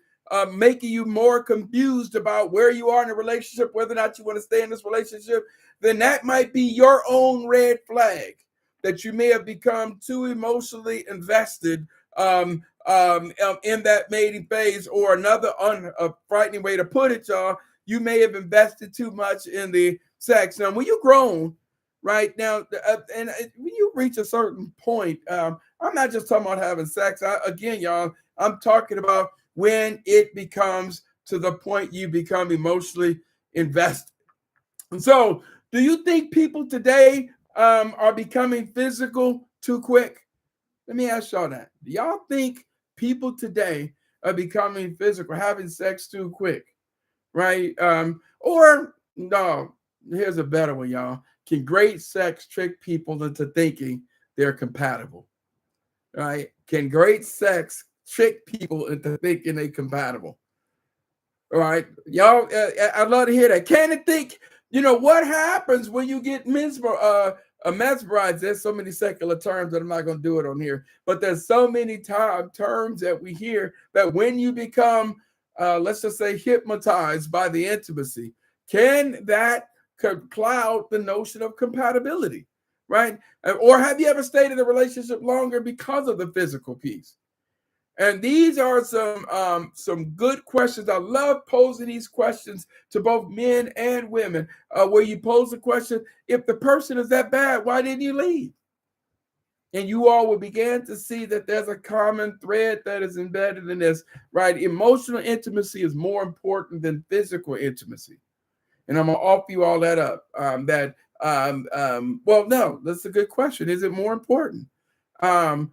making you more confused about where you are in a relationship, whether or not you want to stay in this relationship, then that might be your own red flag that you may have become too emotionally invested in that mating phase. Or another frightening way to put it, y'all, you may have invested too much in the sex. Now, when you're grown, right now, and when you reach a certain point, I'm not just talking about having sex. Again, y'all, I'm talking about when it becomes to the point you become emotionally invested. And so, do you think people today are becoming physical too quick? Let me ask y'all that. Do y'all think people today are becoming physical, having sex too quick? Right? Or no, here's a better one, y'all. Can great sex trick people into thinking they're compatible? Right? Can great sex trick people into thinking they're compatible? All right, y'all. I'd love to hear that. Can it think? You know what happens when you get mesmerized? There's so many secular terms that I'm not going to do it on here, but there's so many terms that we hear that when you become, let's just say, hypnotized by the intimacy, can that cloud the notion of compatibility, right? Or have you ever stayed in a relationship longer because of the physical piece? And these are some good questions. I love posing these questions to both men and women, where you pose the question: if the person is that bad, why didn't you leave? And you all will begin to see that there's a common thread that is embedded in this, right? Emotional intimacy is more important than physical intimacy. And I'm going to offer you all that up. Well, no, that's a good question. Is it more important? And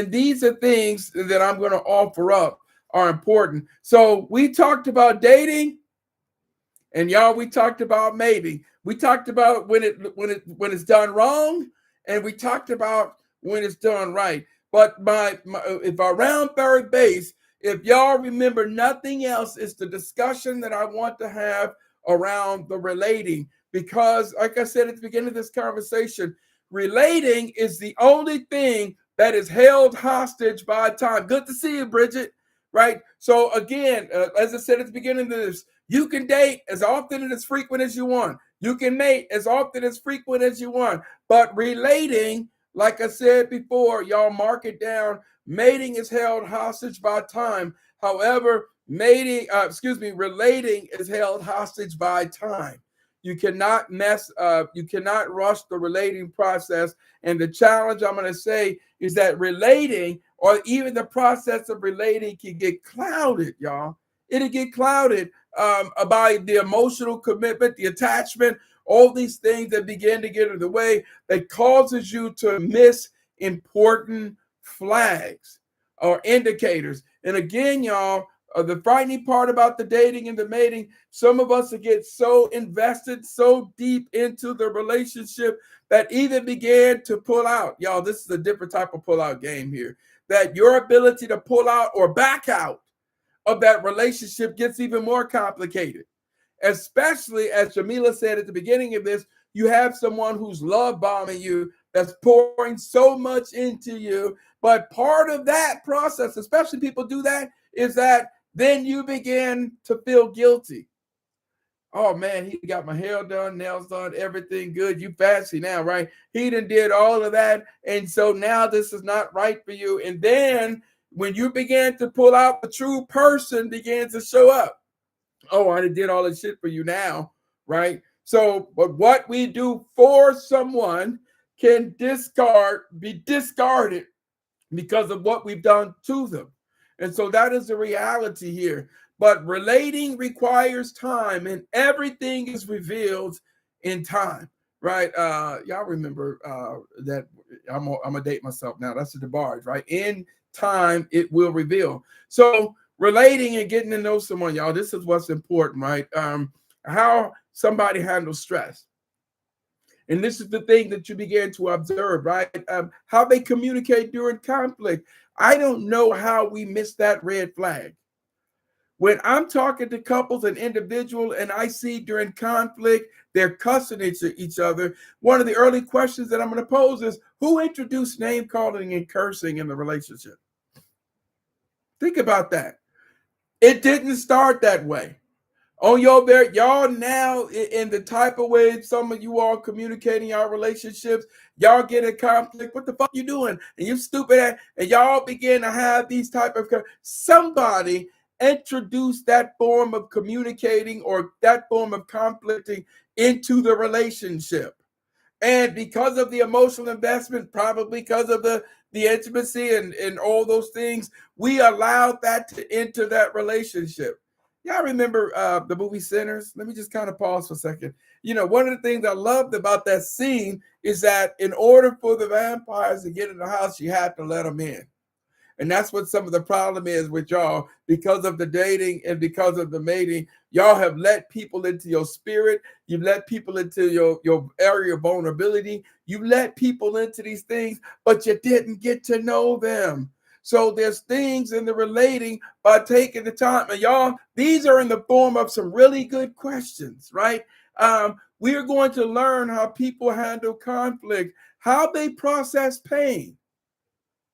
these are things that I'm going to offer up are important. So we talked about dating, and y'all, we talked about mating. We talked about when it's done wrong, and we talked about when it's done right. But if around third base, if y'all remember nothing else, it's the discussion that I want to have around the relating. Because, like I said at the beginning of this conversation, relating is the only thing that is held hostage by time. Good to see you, Bridget. Right? So again, as I said at the beginning of this, you can date as often and as frequent as you want. You can mate as often as frequent as you want. But relating, like I said before, y'all mark it down. Mating is held hostage by time. However, relating is held hostage by time. You cannot you cannot rush the relating process. And the challenge I'm going to say is that relating, or even the process of relating, can get clouded, y'all. It'll get clouded by the emotional commitment, the attachment, all these things that begin to get in the way that causes you to miss important flags or indicators. And again, y'all, the frightening part about the dating and the mating, some of us get so invested, so deep into the relationship that even began to pull out. Y'all, this is a different type of pull out game here. That your ability to pull out or back out of that relationship gets even more complicated. Especially, as Jamila said at the beginning of this, you have someone who's love bombing you, that's pouring so much into you. But part of that process, especially people do that, is that then you begin to feel guilty. Oh man, he got my hair done, nails done, everything good. You fancy now, right? He done did all of that. And so now this is not right for you. And then when you begin to pull out, the true person begins to show up. Oh, I did all this shit for you now, right? So, but what we do for someone can be discarded because of what we've done to them. And so that is the reality here. But relating requires time, and everything is revealed in time, right? Y'all remember that I'm gonna date myself now. That's the DeBarge, right? In time, it will reveal. So relating and getting to know someone, y'all, this is what's important, right? How somebody handles stress. And this is the thing that you begin to observe, right? How they communicate during conflict. I don't know how we miss that red flag. When I'm talking to couples and individuals and I see during conflict, they're cussing each other, one of the early questions that I'm going to pose is, who introduced name calling and cursing in the relationship? Think about that. It didn't start that way. On your very, y'all now in the type of way some of you all communicating your relationships, y'all get in conflict. What the fuck you doing? And you stupid ass, and y'all begin to have these type of, somebody introduce that form of communicating or that form of conflicting into the relationship. And because of the emotional investment, probably because of the intimacy and all those things, we allowed that to enter that relationship. Y'all remember the movie Sinners? Let me just kind of pause for a second. You know, one of the things I loved about that scene is that in order for the vampires to get in the house, you had to let them in. And that's what some of the problem is with y'all. Because of the dating and because of the mating, y'all have let people into your spirit. You let people into your area of vulnerability. You let people into these things, but you didn't get to know them. So there's things in the relating by taking the time. And y'all, these are in the form of some really good questions, right? We are going to learn how people handle conflict, how they process pain.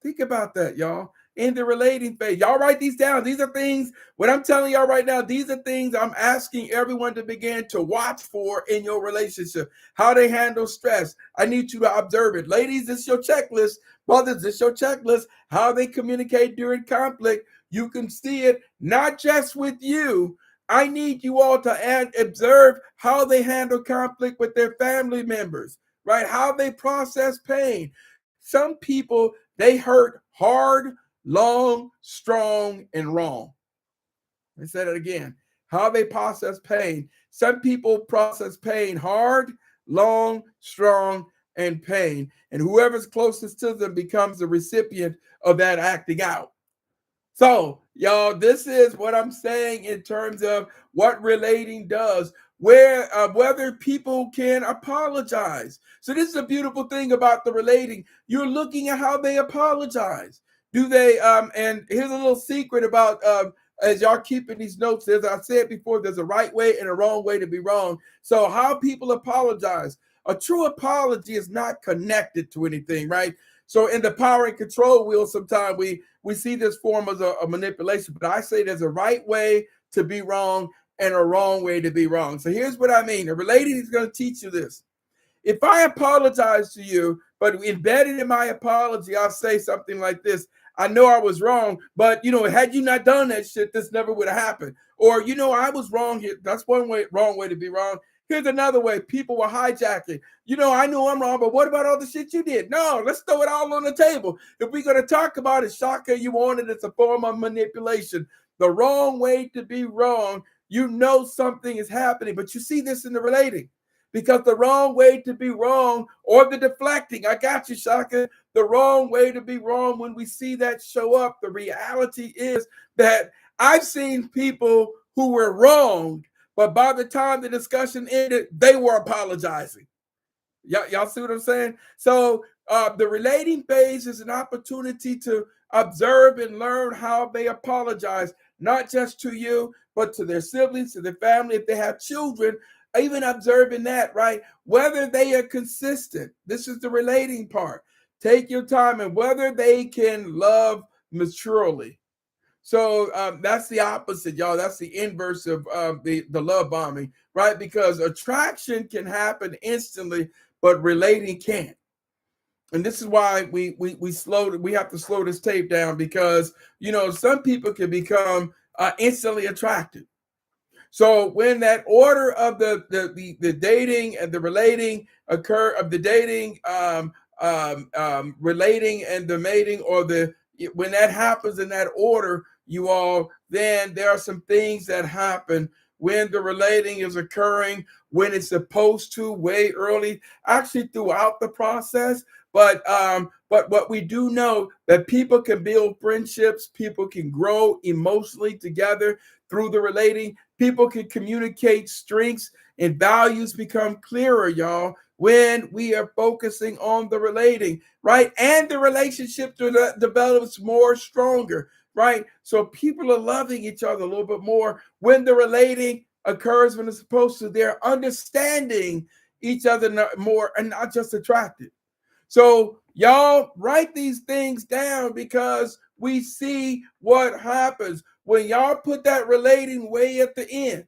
Think about that, y'all. In the relating phase, y'all write these down. These are things, what I'm telling y'all right now, these are things I'm asking everyone to begin to watch for in your relationship. How they handle stress. I need you to observe it. Ladies, this is your checklist. Brothers, this is your checklist. How they communicate during conflict. You can see it not just with you. I need you all to observe how they handle conflict with their family members, right? How they process pain. some people, they hurt hard, long, strong, and wrong. Let me say that again. How they process pain. Some people process pain hard, long, strong, and pain. And whoever's closest to them becomes the recipient of that acting out. So, y'all, this is what I'm saying in terms of what relating does, where whether people can apologize. So this is a beautiful thing about the relating. You're looking at how they apologize. Do they? And here's a little secret about as y'all keeping these notes. As I said before, there's a right way and a wrong way to be wrong. So how people apologize. A true apology is not connected to anything, right? So in the power and control wheel, sometimes we see this form as a manipulation, but I say there's a right way to be wrong and a wrong way to be wrong. So here's what I mean. The relating is going to teach you this. If I apologize to you, but embedded in my apology, I'll say something like this. I know I was wrong, but had you not done that shit, this never would have happened. Or, I was wrong here. That's one way, wrong way to be wrong. Here's another way. People were hijacking. I know I'm wrong, but what about all the shit you did? No, let's throw it all on the table. If we're going to talk about it, Shaka, you want it, it's a form of manipulation. The wrong way to be wrong, something is happening, but you see this in the relating. Because the wrong way to be wrong, or the deflecting, I got you, Shaka, the wrong way to be wrong, when we see that show up, the reality is that I've seen people who were wronged, but by the time the discussion ended, they were apologizing. Y'all see what I'm saying? So the relating phase is an opportunity to observe and learn how they apologize, not just to you, but to their siblings, to their family, if they have children, even observing that, right? Whether they are consistent. This is the relating part. Take your time, and whether they can love maturely. So that's the opposite, y'all. That's the inverse of the love bombing, right? Because attraction can happen instantly, but relating can't. And this is why we have to slow this tape down, because some people can become instantly attracted. So when that order of the dating and the relating occur, of the dating, relating and the mating, or when that happens in that order, then there are some things that happen when the relating is occurring, when it's supposed to, way early, actually throughout the process. But what we do know, that people can build friendships, people can grow emotionally together through the relating, people can communicate strengths, and values become clearer, y'all, when we are focusing on the relating, right? And the relationship develops more stronger, right? So people are loving each other a little bit more when the relating occurs when it's supposed to. They're understanding each other more and not just attracted. So y'all write these things down, because we see what happens when y'all put that relating way at the end,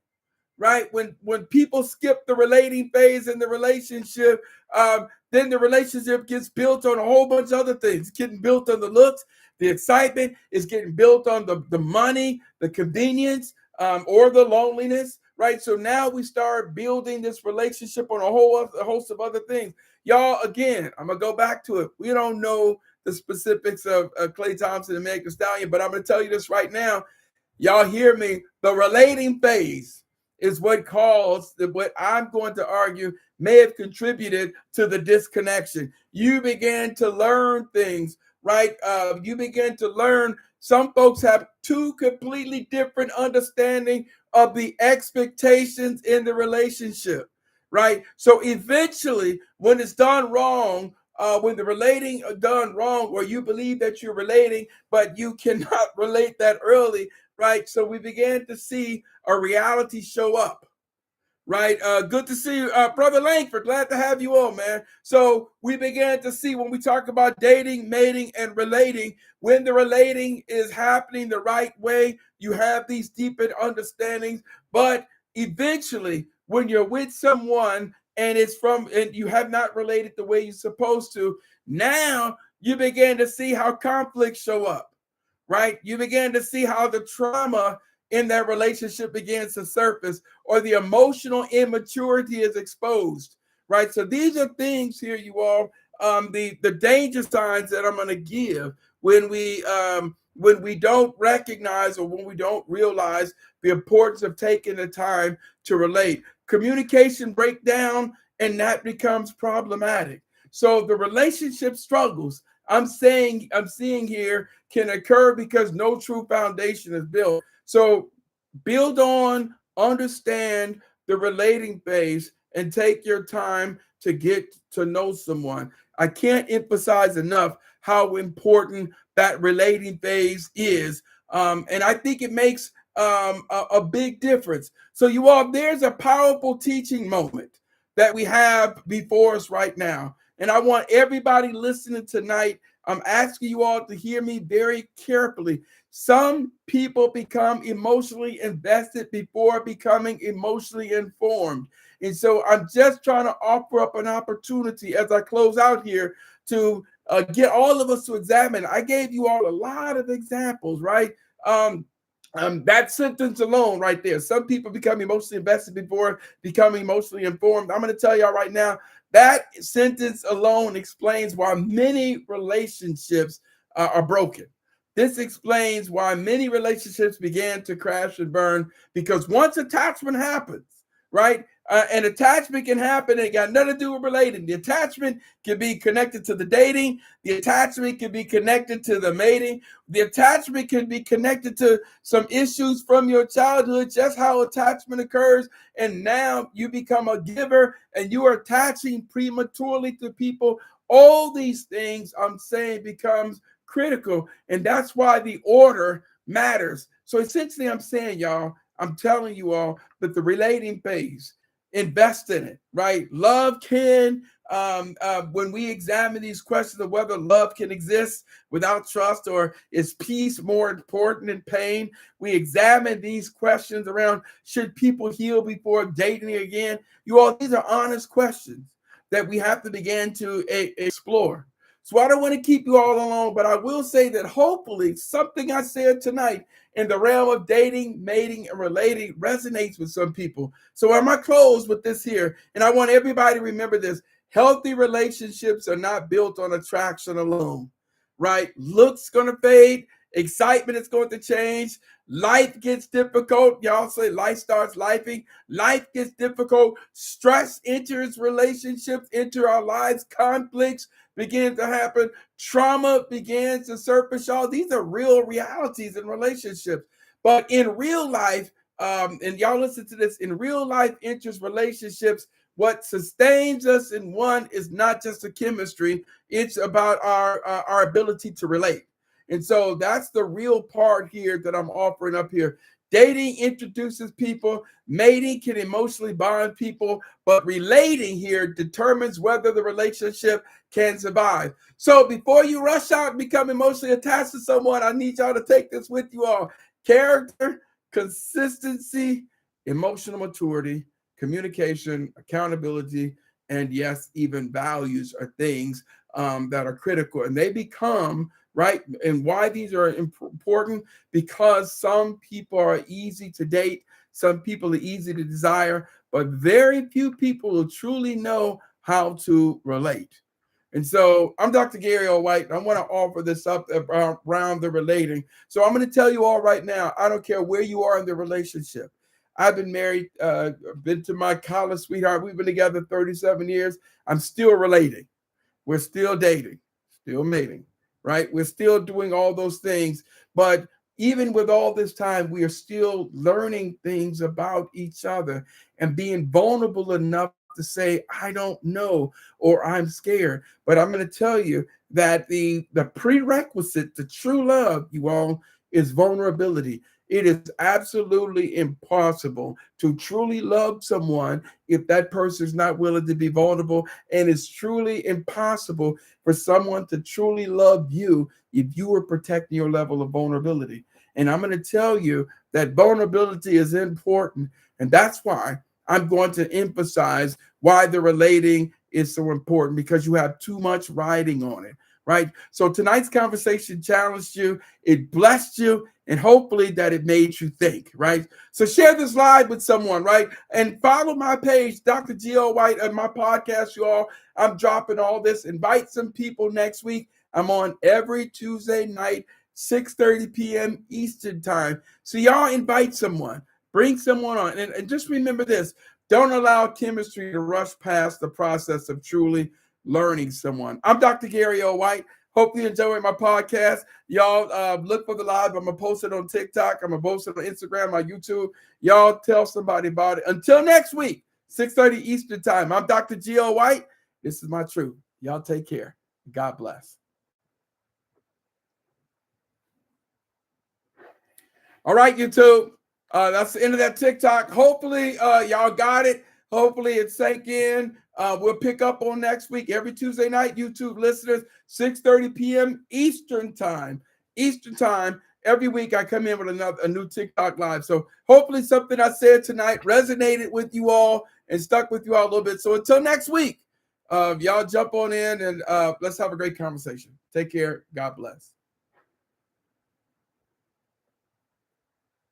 right? When people skip the relating phase in the relationship, then the relationship gets built on a whole bunch of other things. It's getting built on the looks, the excitement. It's getting built on the money, the convenience, or the loneliness, right? So now we start building this relationship on a host of other things. Y'all, again, I'm going to go back to it. We don't know the specifics of Klay Thompson and Megan Thee Stallion, but I'm going to tell you this right now. Y'all hear me? The relating phase is what I'm going to argue may have contributed to the disconnection. You began to learn things, right? You begin to learn. Some folks have two completely different understanding of the expectations in the relationship, right? So eventually, when it's done wrong, when the relating are done wrong, or you believe that you're relating, but you cannot relate that early, right? So we began to see a reality show up, right? Good to see you, Brother Langford. Glad to have you on, man. So we began to see, when we talk about dating, mating, and relating, when the relating is happening the right way, you have these deepened understandings. But eventually, when you're with someone and you have not related the way you're supposed to, now you begin to see how conflicts show up, right? You begin to see how the trauma in that relationship begins to surface, or the emotional immaturity is exposed, right? So these are things here, you all, the danger signs that I'm going to give when we don't recognize or when we don't realize the importance of taking the time to relate. Communication breakdown, and that becomes problematic. So the relationship struggles I'm seeing here can occur because no true foundation is built. So build on, understand the relating phase, and take your time to get to know someone. I can't emphasize enough how important that relating phase is. And I think it makes a big difference. So, you all, there's a powerful teaching moment that we have before us right now. And I want everybody listening tonight, I'm asking you all to hear me very carefully. Some people become emotionally invested before becoming emotionally informed. And so I'm just trying to offer up an opportunity as I close out here to get all of us to examine. I gave you all a lot of examples, right? That sentence alone right there. Some people become emotionally invested before becoming emotionally informed. I'm going to tell y'all right now, that sentence alone explains why many relationships are broken. This explains why many relationships began to crash and burn, because once attachment happens, right? And attachment can happen, and it got nothing to do with relating. The attachment can be connected to the dating. The attachment can be connected to the mating. The attachment can be connected to some issues from your childhood, just how attachment occurs. And now you become a giver and you are attaching prematurely to people. All these things I'm saying becomes critical. And that's why the order matters. So essentially, I'm saying, y'all, I'm telling you all that the relating phase, invest in it, right? Love can, when we examine these questions of whether love can exist without trust, or is peace more important than pain, we examine these questions around, should people heal before dating again? You all, these are honest questions that we have to begin to explore. So I don't want to keep you all alone, but I will say that hopefully something I said tonight in the realm of dating, mating, and relating resonates with some people. So I'm going to close with this here, and I want everybody to remember this. Healthy relationships are not built on attraction alone, right? Looks going to fade. Excitement is going to change. Life gets difficult. Y'all say life starts lifing. Life gets difficult. Stress enters relationships, enter our lives. Conflicts begin to happen. Trauma begins to surface. Y'all, these are real realities in relationships. But in real life, and y'all listen to this, in real life enters relationships, what sustains us in one is not just the chemistry, it's about our ability to relate. And so that's the real part here that I'm offering up here. Dating introduces people, mating can emotionally bond people, but relating here determines whether the relationship can survive. So before you rush out and become emotionally attached to someone, I need y'all to take this with you all. Character, consistency, emotional maturity, communication, accountability, and yes, even values are things that are critical. And they become, right? And why these are important, because some people are easy to date, some people are easy to desire, but very few people will truly know how to relate. And so I'm Dr. Gary O. White, and I want to offer this up around the relating. So I'm going to tell you all right now, I don't care where you are in the relationship. I've been married, been to my college sweetheart. We've been together 37 years. I'm still relating. We're still dating, still mating, right? We're still doing all those things. But even with all this time, we are still learning things about each other and being vulnerable enough to say, I don't know, or I'm scared. But I'm going to tell you that the prerequisite to true love, you all, is vulnerability. It is absolutely impossible to truly love someone if that person is not willing to be vulnerable. And it's truly impossible for someone to truly love you if you are protecting your level of vulnerability. And I'm going to tell you that vulnerability is important. And that's why I'm going to emphasize why the relating is so important, because you have too much riding on it, right? So tonight's conversation challenged you, it blessed you, and hopefully that it made you think, right? So share this live with someone, right? And follow my page, Dr. G.O. White, and my podcast, you all. I'm dropping all this. Invite some people next week. I'm on every Tuesday night, 6:30 p.m. Eastern time. So y'all invite someone. Bring someone on. And just remember this. Don't allow chemistry to rush past the process of truly learning someone. I'm Dr. Gary O. White. Hope you enjoy my podcast. Y'all look for the live. I'm going to post it on TikTok. I'm going to post it on Instagram, my YouTube. Y'all tell somebody about it. Until next week, 6:30 Eastern time. I'm Dr. G.O. White. This is my truth. Y'all take care. God bless. All right, YouTube. That's the end of that TikTok. Hopefully, y'all got it. Hopefully, it sank in. We'll pick up on next week, every Tuesday night, YouTube listeners, 6:30 p.m. Eastern time. Eastern time. Every week, I come in with a new TikTok live. So hopefully something I said tonight resonated with you all and stuck with you all a little bit. So until next week, y'all jump on in and let's have a great conversation. Take care. God bless.